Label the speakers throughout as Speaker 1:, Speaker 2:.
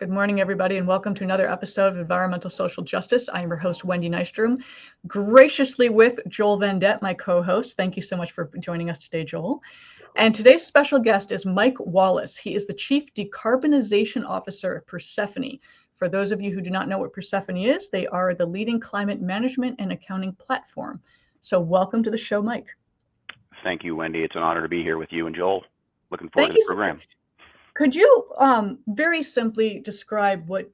Speaker 1: Good morning, everybody, and welcome to another episode of Environmental Social Justice. I am your host, Wendy Nystrom, graciously with 𝑗oel𝒉𝒂𝒐, my co-host. Thank you so much for joining us today, Joel. And today's special guest is Mike Wallace. He is the Chief Decarbonization Officer at Persefoni. For those of you who do not know what Persefoni is, they are the leading climate management and accounting platform. So welcome to the show, Mike.
Speaker 2: Thank you, Wendy. It's an honor to be here with you and Joel. Looking forward to the program.
Speaker 1: Could you very simply describe what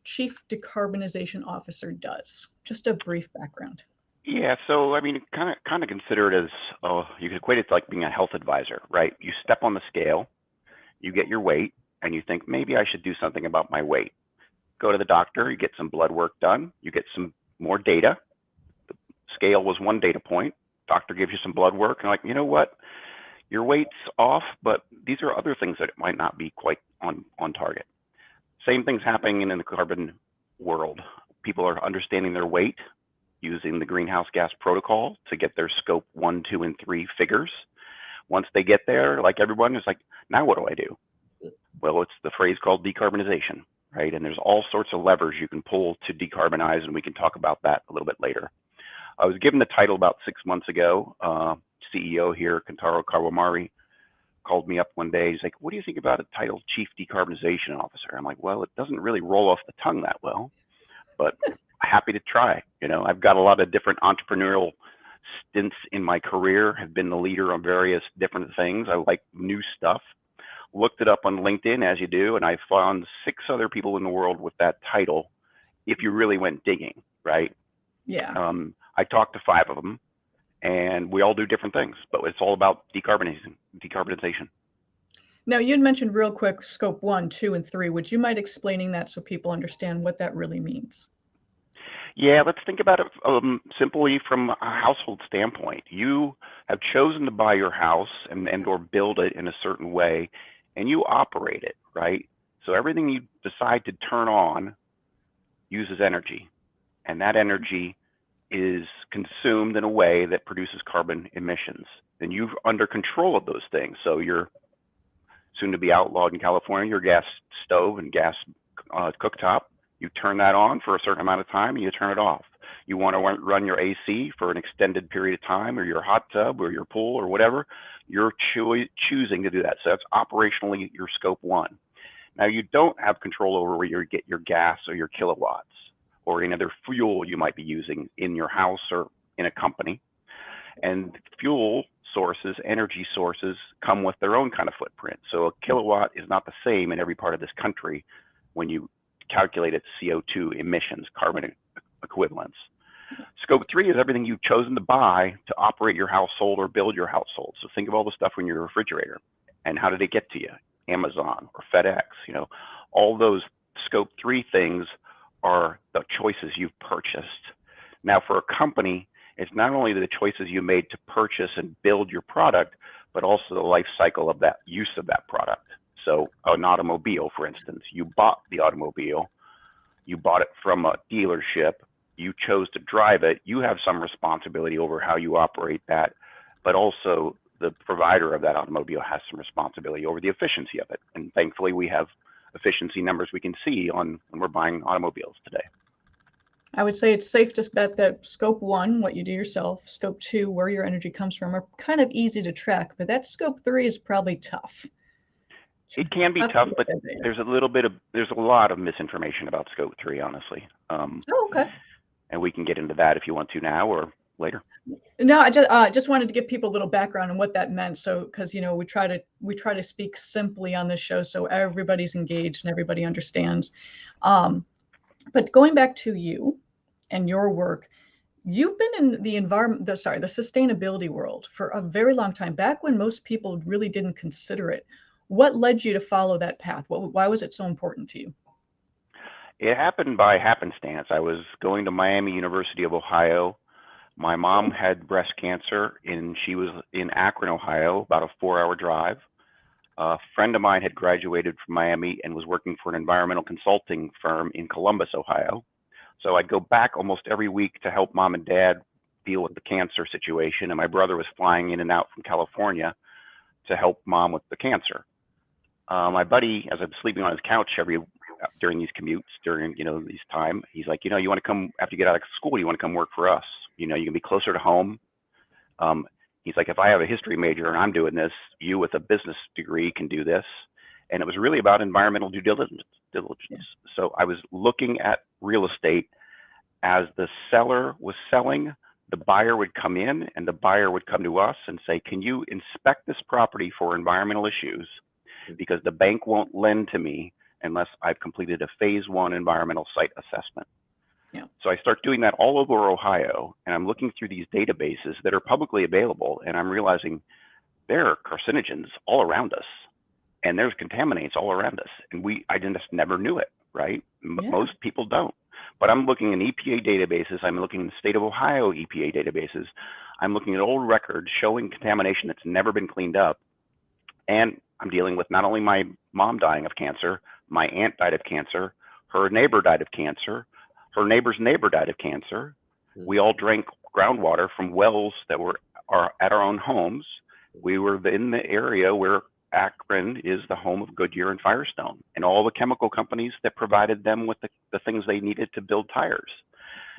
Speaker 1: Chief Decarbonization Officer does? Just a brief background.
Speaker 2: Yeah, so I mean, kind of consider it as, you could equate it to like being a health advisor, right? You step on the scale, you get your weight, and you think, maybe I should do something about my weight. Go to the doctor, you get some blood work done, you get some more data. The scale was one data point. Doctor gives you some blood work, and like, you know what? Your weight's off, but these are other things that might not be quite on target. Same thing's happening in the carbon world. People are understanding their weight using the greenhouse gas protocol to get their scope 1, 2, and 3 figures. Once they get there, like everyone, it's like, now what do I do? Well, it's the phrase called decarbonization, right? And there's all sorts of levers you can pull to decarbonize, and we can talk about that a little bit later. I was given the title about 6 months ago. CEO here, Kentaro Kawamari, called me up one day. He's like, what do you think about a title Chief Decarbonization Officer? I'm like, well, it doesn't really roll off the tongue that well, but happy to try. You know, I've got a lot of different entrepreneurial stints in my career, have been the leader on various different things. I like new stuff. Looked it up on LinkedIn, as you do, and I found 6 other people in the world with that title if you really went digging, right?
Speaker 1: Yeah.
Speaker 2: I talked to 5 of them, and we all do different things, but it's all about decarbonization.
Speaker 1: Now, you'd mentioned real quick scope 1, 2, and 3. Would you mind explaining that so people understand what that really means?
Speaker 2: Yeah, let's think about it simply from a household standpoint. You have chosen to buy your house and or build it in a certain way, and you operate it, right? So everything you decide to turn on uses energy, and that energy is consumed in a way that produces carbon emissions. And you're under control of those things. So you're soon to be outlawed in California, your gas stove and gas cooktop, you turn that on for a certain amount of time and you turn it off. You want to run your AC for an extended period of time, or your hot tub or your pool or whatever, you're choosing to do that. So that's operationally your scope 1. Now you don't have control over where you get your gas or your kilowatts, or any other fuel you might be using in your house or in a company. And fuel sources, energy sources, come with their own kind of footprint. So a kilowatt is not the same in every part of this country when you calculate its CO2 emissions, carbon equivalents. Scope 3 is everything you've chosen to buy to operate your household or build your household. So think of all the stuff in your refrigerator, and how did it get to you? Amazon or FedEx, you know, all those scope 3 things are the choices you've purchased. Now for a company, it's not only the choices you made to purchase and build your product, but also the life cycle of that use of that product. So an automobile, for instance, you bought the automobile, you bought it from a dealership, you chose to drive it, you have some responsibility over how you operate that, but also the provider of that automobile has some responsibility over the efficiency of it. And thankfully we have efficiency numbers we can see on when we're buying automobiles today.
Speaker 1: I would say it's safe to bet that scope 1, what you do yourself, scope 2, where your energy comes from, are kind of easy to track, but that scope 3 is probably tough.
Speaker 2: It can be tough, but there's a lot of misinformation about scope 3, honestly.
Speaker 1: Okay.
Speaker 2: And we can get into that if you want to now or later.
Speaker 1: No, I just wanted to give people a little background on what that meant. So, because you know, we try to speak simply on this show so everybody's engaged and everybody understands. But going back to you and your work, you've been in the the sustainability world for a very long time. Back when most people really didn't consider it. What led you to follow that path? Why was it so important to you?
Speaker 2: It happened by happenstance. I was going to Miami University of Ohio. My mom had breast cancer, and she was in Akron, Ohio, about a 4-hour drive. A friend of mine had graduated from Miami and was working for an environmental consulting firm in Columbus, Ohio. So I'd go back almost every week to help mom and dad deal with the cancer situation, and my brother was flying in and out from California to help mom with the cancer. My buddy, as I'm sleeping on his couch during these commutes, during, these time. He's like, you want to come after you get out of school, you want to come work for us. You can be closer to home. He's like, if I have a history major and I'm doing this, you with a business degree can do this. And it was really about environmental due diligence.
Speaker 1: Yeah.
Speaker 2: So I was looking at real estate as the seller was selling, the buyer would come in and the buyer would come to us and say, can you inspect this property for environmental issues? Because the bank won't lend to me unless I've completed a phase 1 environmental site assessment.
Speaker 1: Yeah.
Speaker 2: So I start doing that all over Ohio, and I'm looking through these databases that are publicly available, and I'm realizing there are carcinogens all around us, and there's contaminants all around us, and I just never knew it, right?
Speaker 1: Yeah.
Speaker 2: Most people don't. But I'm looking in EPA databases, I'm looking in the state of Ohio EPA databases, I'm looking at old records showing contamination that's never been cleaned up, and I'm dealing with not only my mom dying of cancer, my aunt died of cancer, her neighbor died of cancer, her neighbor's neighbor died of cancer. We all drank groundwater from wells that are at our own homes. We were in the area where Akron is the home of Goodyear and Firestone, and all the chemical companies that provided them with the things they needed to build tires.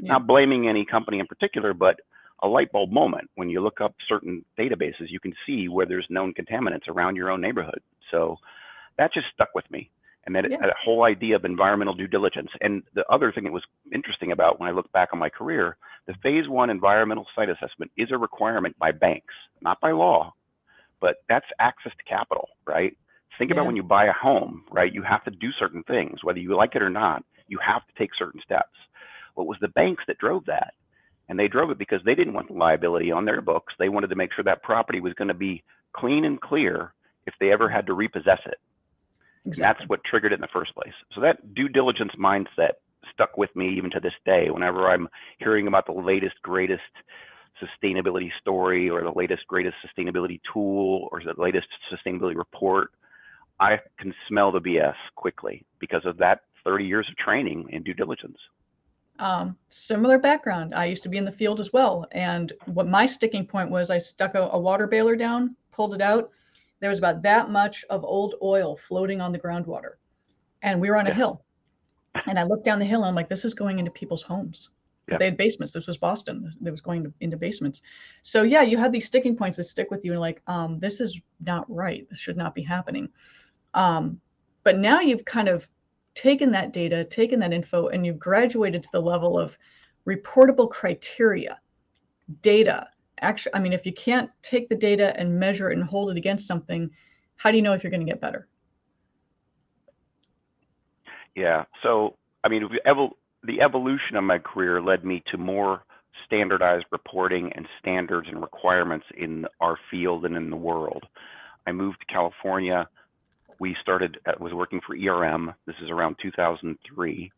Speaker 2: Yeah. Not blaming any company in particular, but a light bulb moment. When you look up certain databases, you can see where there's known contaminants around your own neighborhood. So that just stuck with me. And that whole idea of environmental due diligence. And the other thing that was interesting about when I look back on my career, the phase 1 environmental site assessment is a requirement by banks, not by law, but that's access to capital, right? Think about when you buy a home, right? You have to do certain things, whether you like it or not, you have to take certain steps. Well, it was the banks that drove that. And they drove it because they didn't want the liability on their books. They wanted to make sure that property was going to be clean and clear if they ever had to repossess it. Exactly. And that's what triggered it in the first place. So that due diligence mindset stuck with me even to this day. Whenever I'm hearing about the latest, greatest sustainability story or the latest, greatest sustainability tool or the latest sustainability report, I can smell the BS quickly because of that 30 years of training in due diligence.
Speaker 1: Similar background. I used to be in the field as well. And what my sticking point was, I stuck a water bailer down, pulled it out. There was about that much of old oil floating on the groundwater. And we were on a hill. And I looked down the hill and I'm like, this is going into people's homes. Because they had basements. This was Boston. It was going into basements. So yeah, you have these sticking points that stick with you and like, this is not right. This should not be happening. But now you've kind of taken that data, taken that info, and you've graduated to the level of reportable criteria, data. Actually, I mean, if you can't take the data and measure it and hold it against something, how do you know if you're going to get better?
Speaker 2: Yeah. So, I mean, the evolution of my career led me to more standardized reporting and standards and requirements in our field and in the world. I moved to California. We was working for This is around 2003.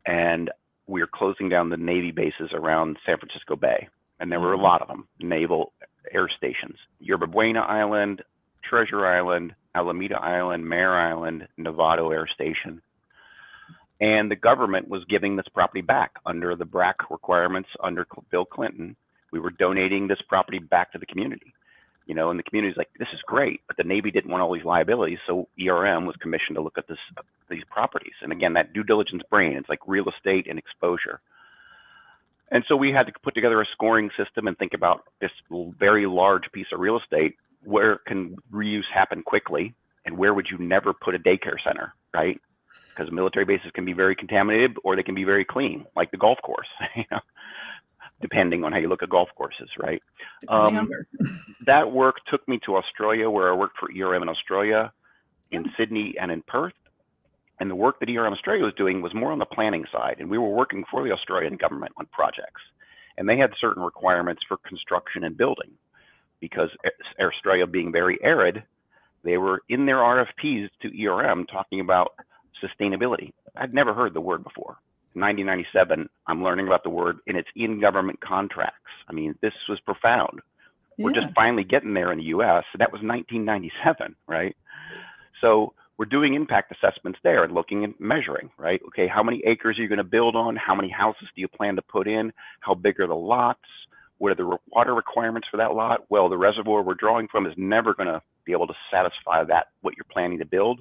Speaker 2: And we were closing down the Navy bases around San Francisco Bay. And there were a lot of them, naval air stations. Yerba Buena Island, Treasure Island, Alameda Island, Mare Island, Novato Air Station. And the government was giving this property back under the BRAC requirements under Bill Clinton. We were donating this property back to the community. And the community's like, this is great, but the Navy didn't want all these liabilities, so ERM was commissioned to look at these properties. And again, that due diligence brain, it's like real estate and exposure. And so we had to put together a scoring system and think about this very large piece of real estate. Where can reuse happen quickly, and where would you never put a daycare center, right? Because military bases can be very contaminated or they can be very clean, like the golf course, depending on how you look at golf courses, right? That work took me to Australia, where I worked for ERM in Australia, in Sydney and in Perth. And the work that ERM Australia was doing was more on the planning side. And we were working for the Australian government on projects. And they had certain requirements for construction and building. Because Australia being very arid, they were in their RFPs to ERM talking about sustainability. I'd never heard the word before. In 1997, I'm learning about the word, and it's in government contracts. I mean, this was profound. We're just finally getting there in the US. So that was 1997, right? So we're doing impact assessments there and looking and measuring, right? Okay, how many acres are you going to build on? How many houses do you plan to put in? How big are the lots? What are the water requirements for that lot? Well, the reservoir we're drawing from is never going to be able to satisfy that, what you're planning to build.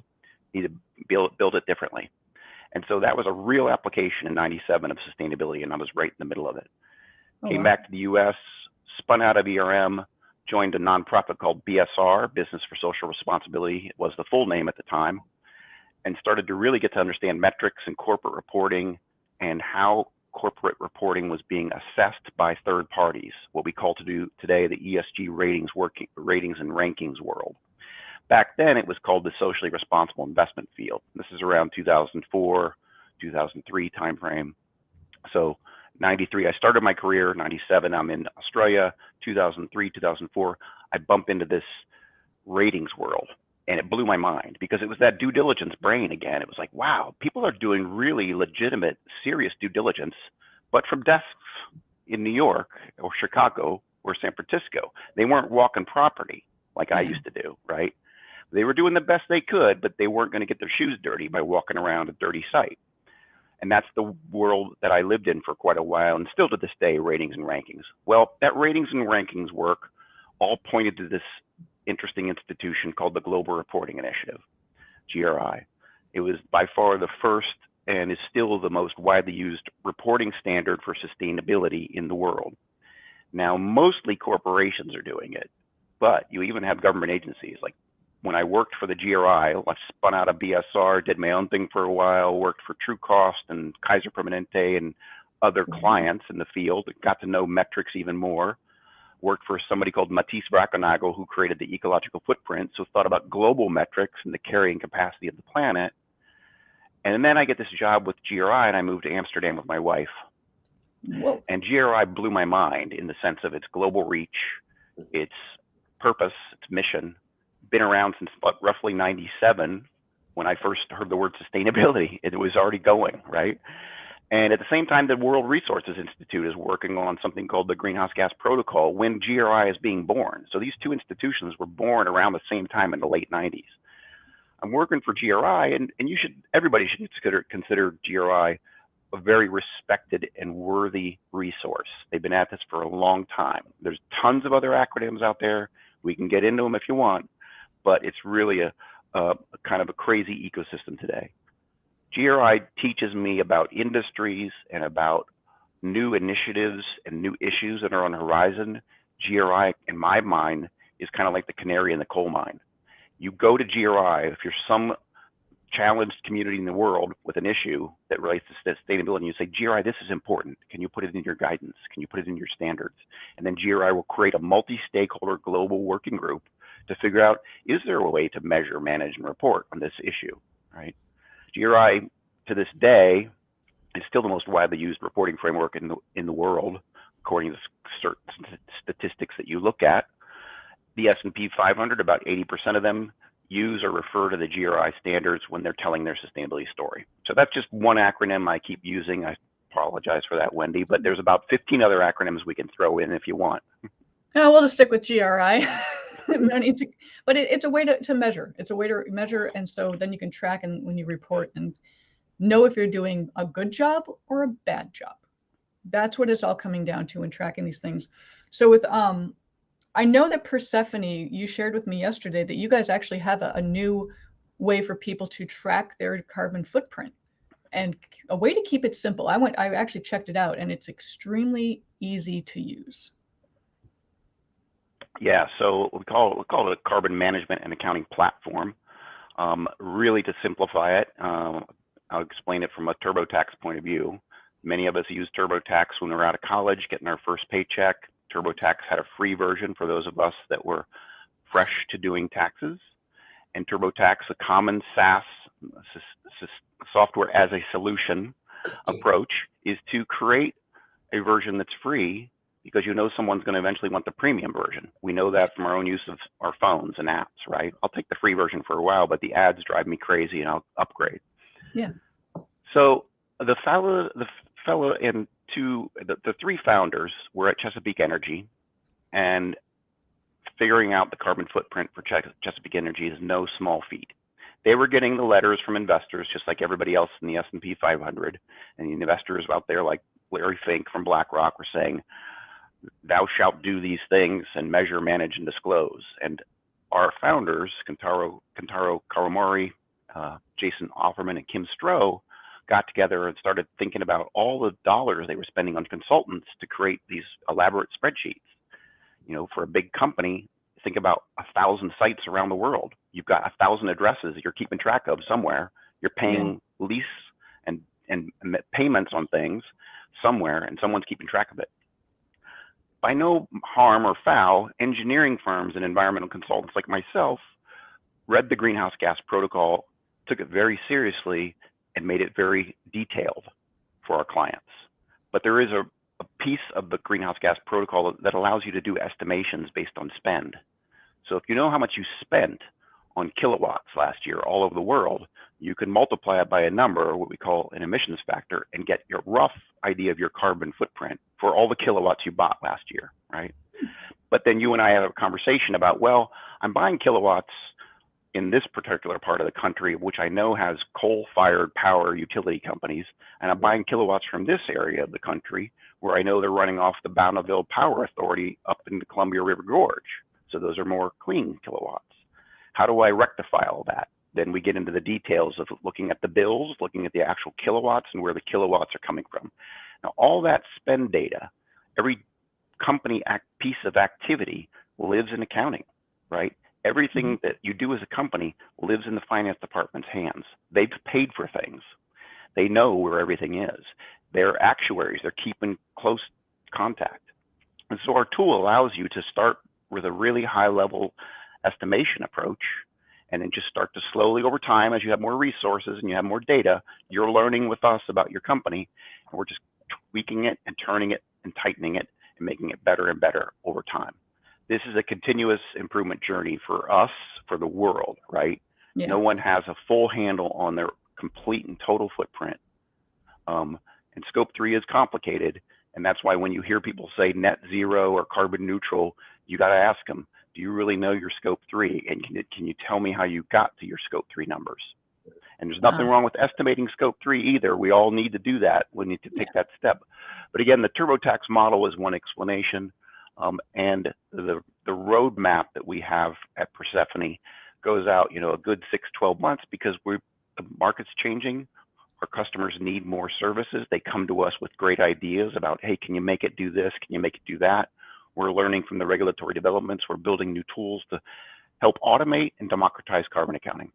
Speaker 2: You need to build it differently. And so that was a real application in 97 of sustainability, and I was right in the middle of it.
Speaker 1: Oh,
Speaker 2: Came
Speaker 1: wow.
Speaker 2: back to the US, spun out of ERM, joined a nonprofit called BSR, Business for Social Responsibility, it was the full name at the time, and started to really get to understand metrics and corporate reporting and how corporate reporting was being assessed by third parties, what we call today the ESG ratings and rankings world. Back then, it was called the socially responsible investment field. This is around 2004, 2003 timeframe. So 93, I started my career. 97, I'm in Australia. 2003, 2004, I bump into this ratings world, and it blew my mind because it was that due diligence brain again. It was like, wow, people are doing really legitimate, serious due diligence, but from desks in New York or Chicago or San Francisco. They weren't walking property like I used to do, right? They were doing the best they could, but they weren't going to get their shoes dirty by walking around a dirty site. And that's the world that I lived in for quite a while, and still to this day, ratings and rankings. Well, that ratings and rankings work all pointed to this interesting institution called the Global Reporting Initiative, GRI. It was by far the first and is still the most widely used reporting standard for sustainability in the world. Now, mostly corporations are doing it, but you even have government agencies. Like when I worked for the GRI, I spun out of BSR, did my own thing for a while, worked for True Cost and Kaiser Permanente and other clients in the field, got to know metrics even more. Worked for somebody called 𝑑𝒕𝒍𝒂𝒎𝒊𝒏𝒈, who created the ecological footprint, so thought about global metrics and the carrying capacity of the planet. And then I get this job with GRI, and I moved to Amsterdam with my wife.
Speaker 1: Whoa.
Speaker 2: And GRI blew my mind in the sense of its global reach, its purpose, its mission. Been around since roughly 97 when I first heard the word sustainability. It was already going, right? And at the same time, the World Resources Institute is working on something called the Greenhouse Gas Protocol when GRI is being born. So these two institutions were born around the same time in the late 90s. I'm working for GRI, and everybody should consider GRI a very respected and worthy resource. They've been at this for a long time. There's tons of other acronyms out there. We can get into them if you want, but it's really a kind of a crazy ecosystem today. GRI teaches me about industries and about new initiatives and new issues that are on the horizon. GRI, in my mind, is kind of like the canary in the coal mine. You go to GRI, if you're some challenged community in the world with an issue that relates to sustainability, and you say, GRI, this is important. Can you put it in your guidance? Can you put it in your standards? And then GRI will create a multi-stakeholder global working group to figure out, is there a way to measure, manage, and report on this issue, right? GRI, to this day, is still the most widely used reporting framework in the world, according to certain statistics that you look at. The S&P 500, about 80% of them use or refer to the GRI standards when they're telling their sustainability story. So that's just one acronym I keep using. I apologize for that, Wendy, but there's about 15 other acronyms we can throw in if you want.
Speaker 1: No, we'll just stick with GRI. No need to, but it's a way to measure. It's a way to measure, and so then you can track and when you report and know if you're doing a good job or a bad job. That's what it's all coming down to in tracking these things. So with I know that Persefoni, you shared with me yesterday that you guys actually have a new way for people to track their carbon footprint and a way to keep it simple. I actually checked it out, and it's extremely easy to use.
Speaker 2: Yeah, so we call it a carbon management and accounting platform. Really, to simplify it, I'll explain it from a TurboTax point of view. Many of us use TurboTax when we're out of college, getting our first paycheck. TurboTax had a free version for those of us that were fresh to doing taxes. And TurboTax, a common SaaS, software as a solution approach, is to create a version that's free because you know someone's going to eventually want the premium version. We know that from our own use of our phones and apps, right? I'll take the free version for a while, but the ads drive me crazy and I'll upgrade.
Speaker 1: Yeah.
Speaker 2: So the fellow and the three founders were at Chesapeake Energy, and figuring out the carbon footprint for Chesapeake Energy is no small feat. They were getting the letters from investors just like everybody else in the S&P 500, and the investors out there like Larry Fink from BlackRock were saying, thou shalt do these things and measure, manage, and disclose. And our founders, Kentaro Kawamori, Jason Offerman, and Kim Stroh, got together and started thinking about all the dollars they were spending on consultants to create these elaborate spreadsheets. You know, for a big company, think about 1,000 sites around the world. You've got 1,000 addresses you're keeping track of somewhere. You're paying lease and payments on things somewhere, and someone's keeping track of it. By no harm or foul, engineering firms and environmental consultants like myself read the greenhouse gas protocol, took it very seriously, and made it very detailed for our clients. But there is a piece of the greenhouse gas protocol that allows you to do estimations based on spend. So if you know how much you spent on kilowatts last year all over the world, you can multiply it by a number, what we call an emissions factor, and get your rough idea of your carbon footprint for all the kilowatts you bought last year, right? But then you and I have a conversation about, well, I'm buying kilowatts in this particular part of the country, which I know has coal-fired power utility companies, and I'm buying kilowatts from this area of the country where I know they're running off the Bonneville Power Authority up in the Columbia River Gorge. So those are more clean kilowatts. How do I rectify all that? Then we get into the details of looking at the bills, looking at the actual kilowatts and where the kilowatts are coming from. Now, all that spend data, every company piece of activity lives in accounting, right? Everything that you do as a company lives in the finance department's hands. They've paid for things. They know where everything is. They're actuaries. They're keeping close contact. And so our tool allows you to start with a really high level estimation approach, and then just start to slowly over time, as you have more resources and you have more data, you're learning with us about your company, and we're just tweaking it and turning it and tightening it and making it better and better over time. This is a continuous improvement journey for us, for the world, right? Yeah. No one has a full handle on their complete and total footprint. And scope 3 is complicated. And that's why when you hear people say net zero or carbon neutral, you got to ask them, do you really know your scope 3? And can you tell me how you got to your scope 3 numbers? And there's nothing wrong with estimating scope 3 either. We all need to do that. We need to take that step. But again, the TurboTax model is one explanation. And the roadmap that we have at Persefoni goes out, you know, a good 6-12 months, because the market's changing. Our customers need more services. They come to us with great ideas about, hey, can you make it do this? Can you make it do that? We're learning from the regulatory developments. We're building new tools to help automate and democratize carbon accounting.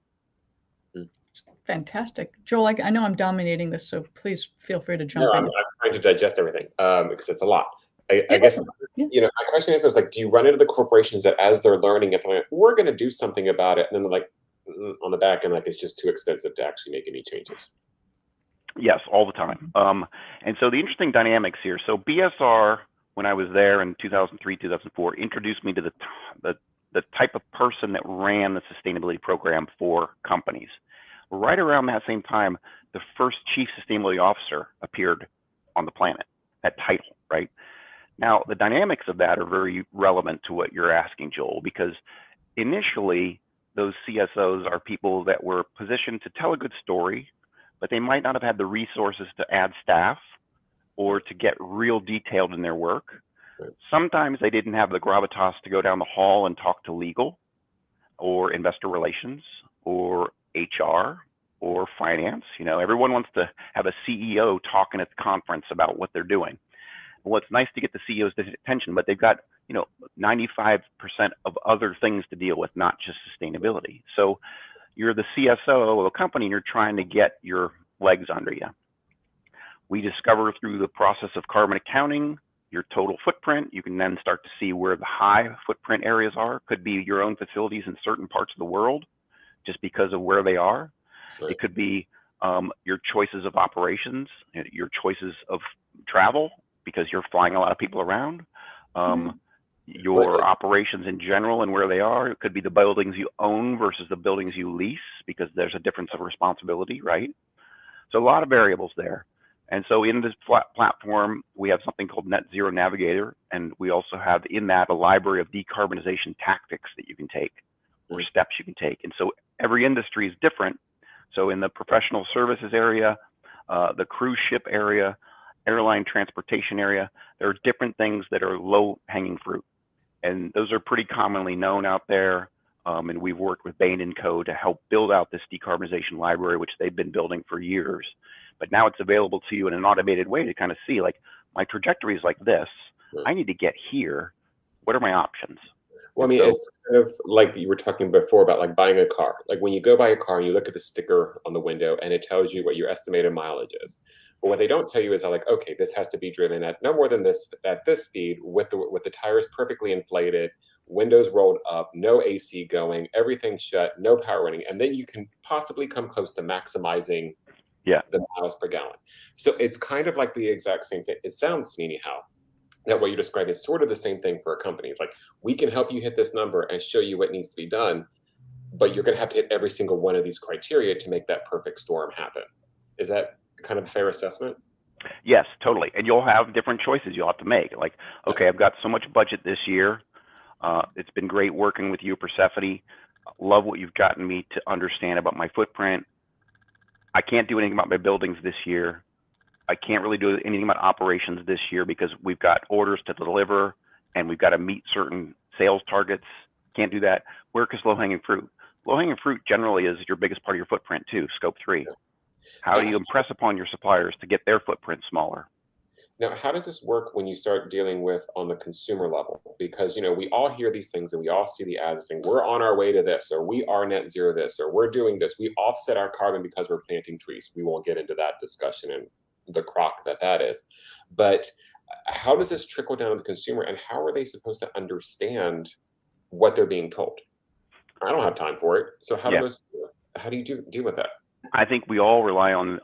Speaker 1: Fantastic. Joel, I know I'm dominating this, so please feel free to jump in.
Speaker 3: I'm trying to digest everything because it's a lot. I guess, you know, my question is like, do you run into the corporations that as they're learning it, they're like, we're going to do something about it, and then they're like, on the back end, like, it's just too expensive to actually make any changes?
Speaker 2: Yes, all the time. And so the interesting dynamics here. So BSR, when I was there in 2003, 2004, introduced me to the type of person that ran the sustainability program for companies. Right around that same time, the first chief sustainability officer appeared on the planet, that title, right? Now, the dynamics of that are very relevant to what you're asking, Joel, because initially, those CSOs are people that were positioned to tell a good story, but they might not have had the resources to add staff or to get real detailed in their work. Right. Sometimes they didn't have the gravitas to go down the hall and talk to legal or investor relations or HR or finance. You know, everyone wants to have a CEO talking at the conference about what they're doing. Well, it's nice to get the CEO's attention, but they've got, you know, 95% of other things to deal with, not just sustainability. So you're the CSO of a company and you're trying to get your legs under you. We discover through the process of carbon accounting your total footprint. You can then start to see where the high footprint areas are. Could be your own facilities in certain parts of the world just because of where they are. Right. It could be your choices of operations, your choices of travel, because you're flying a lot of people around. Your operations in general and where they are. It could be the buildings you own versus the buildings you lease, because there's a difference of responsibility, right? So a lot of variables there. And so in this platform, we have something called Net Zero Navigator, and we also have in that a library of decarbonization tactics that you can take, or steps you can take. And so every industry is different. So in the professional services area, the cruise ship area, airline transportation area, there are different things that are low-hanging fruit. And those are pretty commonly known out there. And we've worked with Bain & Co. to help build out this decarbonization library, which they've been building for years. but now it's available to you in an automated way to kind of see, like, my trajectory is like this. I need to get here. What are my options?
Speaker 3: Well, I mean, it's kind of like you were talking before about like buying a car. Like when you go buy a car and you look at the sticker on the window and it tells you what your estimated mileage is. But what they don't tell you is like, okay, this has to be driven at no more than this at this speed with the tires perfectly inflated, windows rolled up, no AC going, everything shut, no power running, and then you can possibly come close to maximizing the miles per gallon. So it's kind of like the exact same thing. It sounds to me anyhow that what you described is sort of the same thing for a company. It's like, we can help you hit this number and show you what needs to be done, but you're going to have to hit every single one of these criteria to make that perfect storm happen. Is that kind of a fair assessment?
Speaker 2: Yes, totally. And you'll have different choices you'll have to make. Like, okay, I've got so much budget this year. It's been great working with you, Persefoni. Love what you've gotten me to understand about my footprint. I can't do anything about my buildings this year. I can't really do anything about operations this year because we've got orders to deliver and we've got to meet certain sales targets. Can't do that. Where is low-hanging fruit? Low-hanging fruit generally is your biggest part of your footprint too, scope 3. How do you impress upon your suppliers to get their footprint smaller?
Speaker 3: Now, how does this work when you start dealing with on the consumer level? Because, you know, we all hear these things and we all see the ads saying we're on our way to this, or we are net zero this, or we're doing this. We offset our carbon because we're planting trees. We won't get into that discussion and the crock that is. But how does this trickle down to the consumer, and how are they supposed to understand what they're being told? I don't have time for it. So how do you deal with that?
Speaker 2: I think we all rely on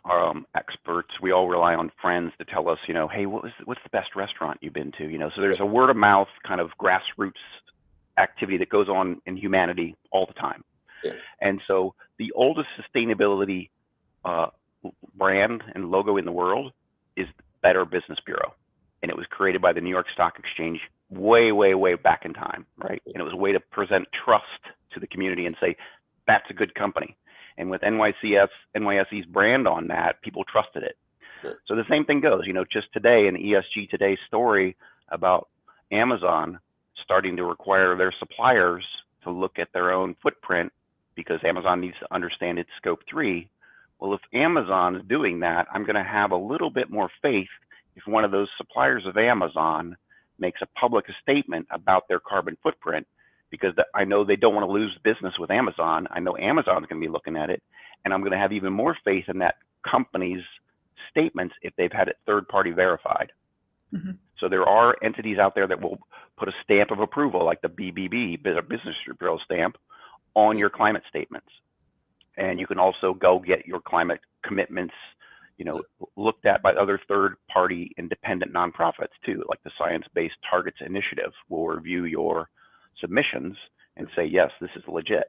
Speaker 2: experts. We all rely on friends to tell us, you know, hey, what's the best restaurant you've been to? You know, so there's a word of mouth kind of grassroots activity that goes on in humanity all the time. And so the oldest sustainability brand and logo in the world is Better Business Bureau. And it was created by the New York Stock Exchange way, way, way back in time, right? And it was a way to present trust to the community and say, that's a good company. And with NYSE's brand on that, people trusted it. So the same thing goes, you know, just today, an ESG Today story about Amazon starting to require their suppliers to look at their own footprint because Amazon needs to understand its scope 3. Well, if Amazon is doing that, I'm going to have a little bit more faith if one of those suppliers of Amazon makes a public statement about their carbon footprint, because I know they don't want to lose business with Amazon. I know Amazon's going to be looking at it, and I'm going to have even more faith in that company's statements if they've had it third-party verified. So there are entities out there that will put a stamp of approval, like the BBB, Business Bureau stamp, on your climate statements. And you can also go get your climate commitments, you know, looked at by other third-party independent nonprofits too, like the Science Based Targets Initiative will review your submissions and say, yes, this is legit.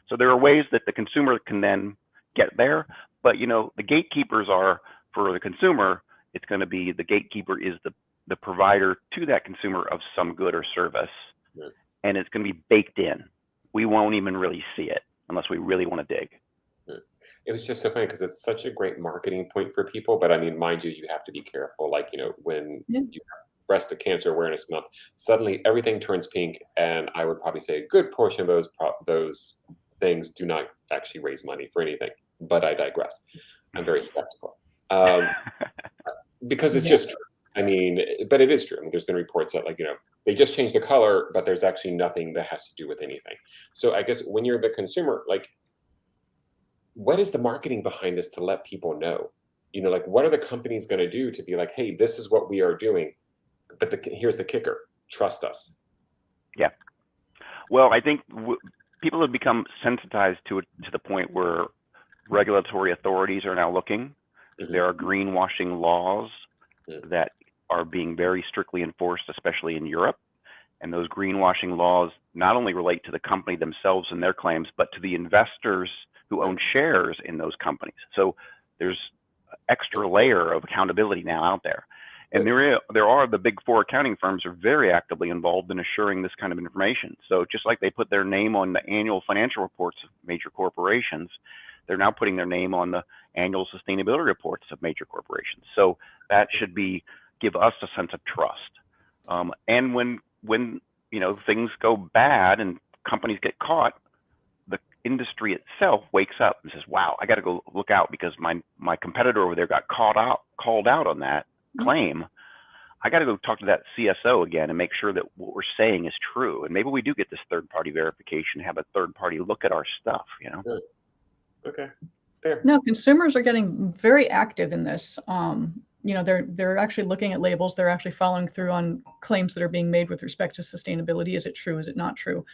Speaker 2: So there are ways that the consumer can then get there, but you know, the gatekeepers are, for the consumer, it's going to be, the gatekeeper is the provider to that consumer of some good or service, and it's going to be baked in. We won't even really see it unless we really want to dig.
Speaker 3: It was just so funny because it's such a great marketing point for people, but I mean, mind you, you have to be careful. Like, you know, when you have Breast Cancer Awareness Month, suddenly everything turns pink, and I would probably say a good portion of those things do not actually raise money for anything. But I digress. I'm very skeptical because it's just true. I mean, but it is true. I mean, there's been reports that, like, you know, they just changed the color, but there's actually nothing that has to do with anything. So I guess when you're the consumer, like, what is the marketing behind this to let people know? You know, like, what are the companies going to do to be like, hey, this is what we are doing, but here's the kicker: trust us.
Speaker 2: Yeah. Well, I think people have become sensitized to it to the point where regulatory authorities are now looking. There are greenwashing laws that are being very strictly enforced, especially in Europe. And those greenwashing laws not only relate to the company themselves and their claims, but to the investors who own shares in those companies. So there's an extra layer of accountability now out there. And there are the big four accounting firms are very actively involved in assuring this kind of information. So just like they put their name on the annual financial reports of major corporations, they're now putting their name on the annual sustainability reports of major corporations. So that should give us a sense of trust. And when you know, things go bad and companies get caught, the industry itself wakes up and says, wow, I got to go look out because my competitor over there got called out on that claim. I got to go talk to that CSO again and make sure that what we're saying is true. And maybe we do get this third-party verification, have a third-party look at our stuff, you know?
Speaker 3: Good. Okay, fair.
Speaker 1: No, consumers are getting very active in this. You know, they're actually looking at labels. They're actually following through on claims that are being made with respect to sustainability. Is it true? Is it not true?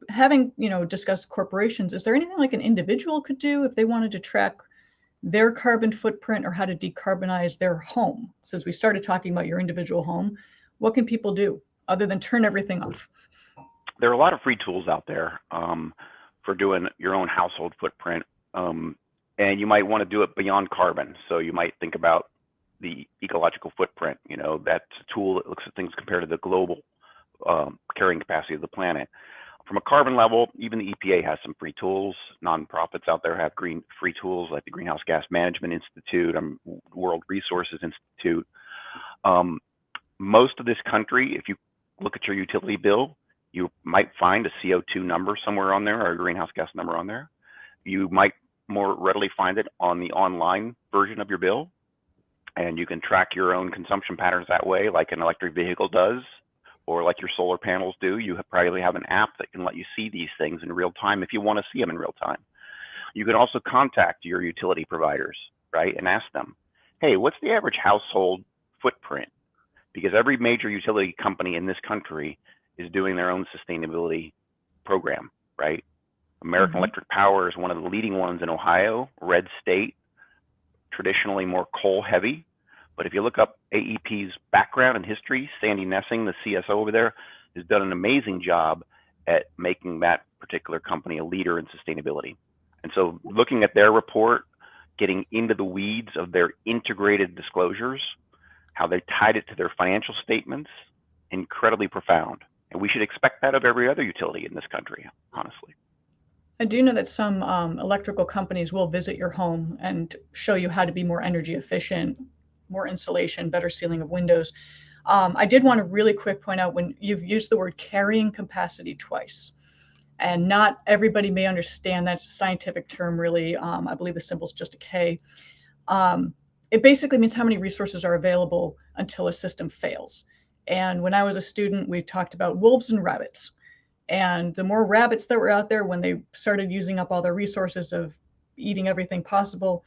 Speaker 1: Having, you know, discussed corporations, is there anything like an individual could do if they wanted to track their carbon footprint or how to decarbonize their home? Since we started talking about your individual home, what can people do other than turn everything off?
Speaker 2: There are a lot of free tools out there for doing your own household footprint. And you might want to do it beyond carbon. So you might think about the ecological footprint. You know, that's a tool that looks at things compared to the global carrying capacity of the planet. From a carbon level, even the EPA has some free tools. Nonprofits out there have free tools like the Greenhouse Gas Management Institute, World Resources Institute. Most of this country, if you look at your utility bill, you might find a CO2 number somewhere on there or a greenhouse gas number on there. You might more readily find it on the online version of your bill. And you can track your own consumption patterns that way, like an electric vehicle does, or like your solar panels do. You probably have an app that can let you see these things in real time if you want to see them in real time. You can also contact your utility providers, right, and ask them, hey, what's the average household footprint? Because every major utility company in this country is doing their own sustainability program, right? American Electric Power is one of the leading ones in Ohio, red state, traditionally more coal heavy. But if you look up AEP's background and history, Sandy Nessing, the CSO over there, has done an amazing job at making that particular company a leader in sustainability. And so looking at their report, getting into the weeds of their integrated disclosures, how they tied it to their financial statements, incredibly profound. And we should expect that of every other utility in this country, honestly.
Speaker 1: I do know that some electrical companies will visit your home and show you how to be more energy efficient, more insulation, better sealing of windows. I did want to really quick point out when you've used the word carrying capacity twice, and not everybody may understand that's a scientific term really. I believe the symbol is just a K. It basically means how many resources are available until a system fails. And when I was a student, we talked about wolves and rabbits. And the more rabbits that were out there when they started using up all their resources of eating everything possible,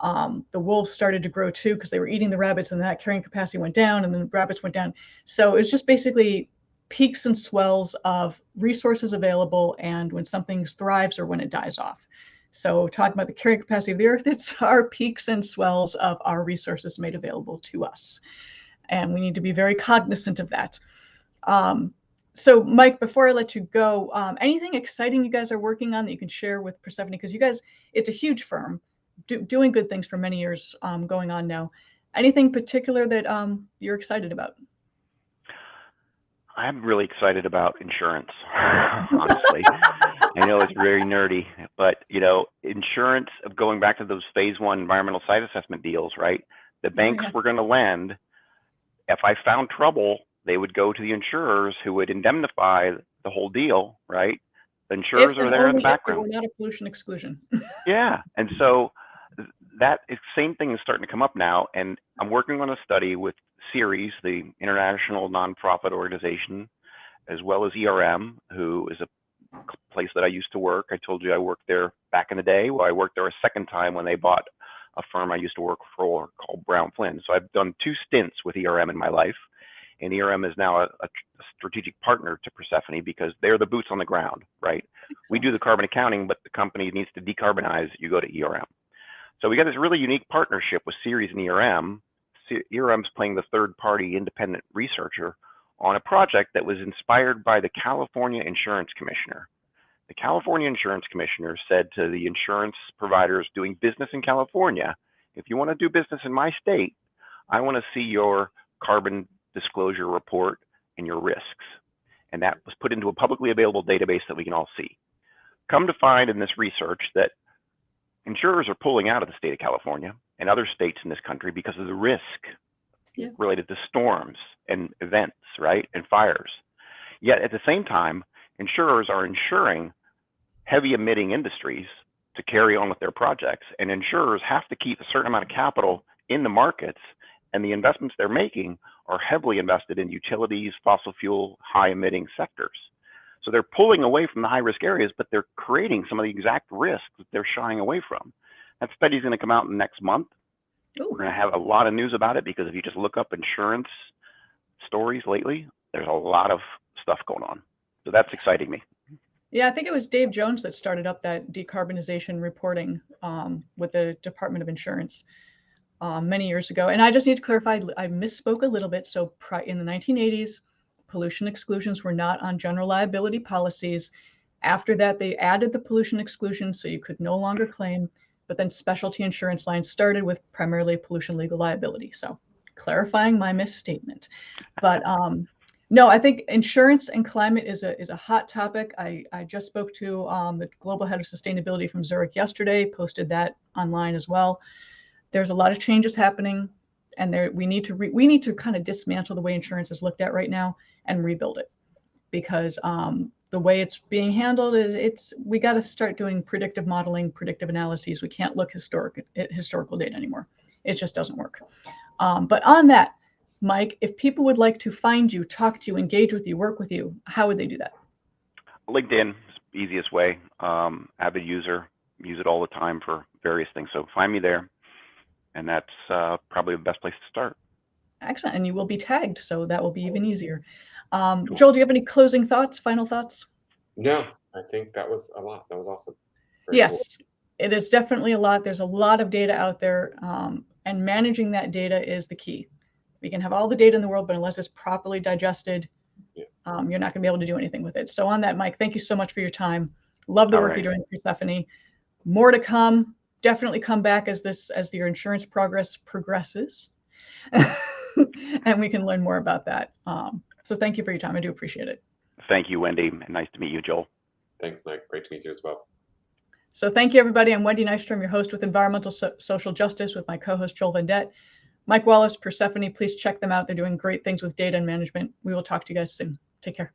Speaker 1: the wolves started to grow too because they were eating the rabbits, and that carrying capacity went down, and then the rabbits went down. So it's just basically peaks and swells of resources available and when something thrives or when it dies off. So talking about the carrying capacity of the earth, it's our peaks and swells of our resources made available to us. And we need to be very cognizant of that. So Mike, before I let you go, anything exciting you guys are working on that you can share with Persefoni? Because you guys, it's a huge firm, doing good things for many years going on now. Anything particular that you're excited about?
Speaker 2: I'm really excited about insurance, honestly. I know it's very nerdy, but you know, insurance, of going back to those phase 1 environmental site assessment deals, right? The banks were going to lend. If I found trouble, they would go to the insurers who would indemnify the whole deal, right? The insurers are there in the background.
Speaker 1: We're not a pollution exclusion.
Speaker 2: Yeah, and so that same thing is starting to come up now, and I'm working on a study with CERES, the international nonprofit organization, as well as who is a place that I used to work. I told you I worked there back in the day. Well, I worked there a second time when they bought a firm I used to work for called Brown Flynn. So I've done 2 stints with in my life, and is now a strategic partner to Persefoni because they're the boots on the ground, right? We do the carbon accounting, but the company needs to decarbonize. You go to So we got this really unique partnership with CERES and ERM's playing the third-party independent researcher on a project that was inspired by the California Insurance Commissioner. The California Insurance Commissioner said to the insurance providers doing business in California, if you want to do business in my state, I want to see your carbon disclosure report and your risks. And that was put into a publicly available database that we can all see. Come to find in this research that insurers are pulling out of the state of California and other states in this country because of the risk related to storms and events, right, and fires. Yet at the same time, insurers are insuring heavy emitting industries to carry on with their projects, and insurers have to keep a certain amount of capital in the markets, and the investments they're making are heavily invested in utilities, fossil fuel, high emitting sectors. So they're pulling away from the high risk areas, but they're creating some of the exact risks that they're shying away from. That study is going to come out next month.
Speaker 1: Ooh.
Speaker 2: We're going to have a lot of news about it, because if you just look up insurance stories lately, there's a lot of stuff going on. So that's exciting me.
Speaker 1: Yeah, I think it was Dave Jones that started up that decarbonization reporting with the Department of Insurance many years ago. And I just need to clarify, I misspoke a little bit. So in the 1980s, pollution exclusions were not on general liability policies. After that, they added the pollution exclusion so you could no longer claim, but then specialty insurance lines started with primarily pollution legal liability. So clarifying my misstatement. But no, I think insurance and climate is a hot topic. I just spoke to the global head of sustainability from Zurich yesterday, posted that online as well. There's a lot of changes happening, and we need to kind of dismantle the way insurance is looked at right now and rebuild it, because the way it's being handled is we got to start doing predictive modeling, predictive analyses. We can't look historical data anymore. It just doesn't work. But on that, Mike, if people would like to find you, talk to you, engage with you, work with you, how would they do that?
Speaker 2: LinkedIn is the easiest way. Avid user, use it all the time for various things. So find me there, and that's probably the best place to start.
Speaker 1: Excellent. And you will be tagged, so that will be even easier. Joel, do you have any closing thoughts, final thoughts?
Speaker 3: No, I think that was a lot. That was awesome. Very
Speaker 1: yes,
Speaker 3: cool.
Speaker 1: It is definitely a lot. There's a lot of data out there, and managing that data is the key. We can have all the data in the world, but unless it's properly digested, you're not going to be able to do anything with it. So on that, Mike, thank you so much for your time. Love the work you're doing, Persefoni. More to come. Definitely come back as your insurance progresses, and we can learn more about that. So thank you for your time. I do appreciate it.
Speaker 2: Thank you, Wendy. Nice to meet you, Joel.
Speaker 3: Thanks, Mike. Great to meet you as well.
Speaker 1: So thank you, everybody. I'm Wendy Nystrom, your host with Environmental Social Justice, with my co-host Joel 𝒉𝒂𝒏𝒈. Mike Wallace, Persefoni, please check them out. They're doing great things with data and management. We will talk to you guys soon. Take care.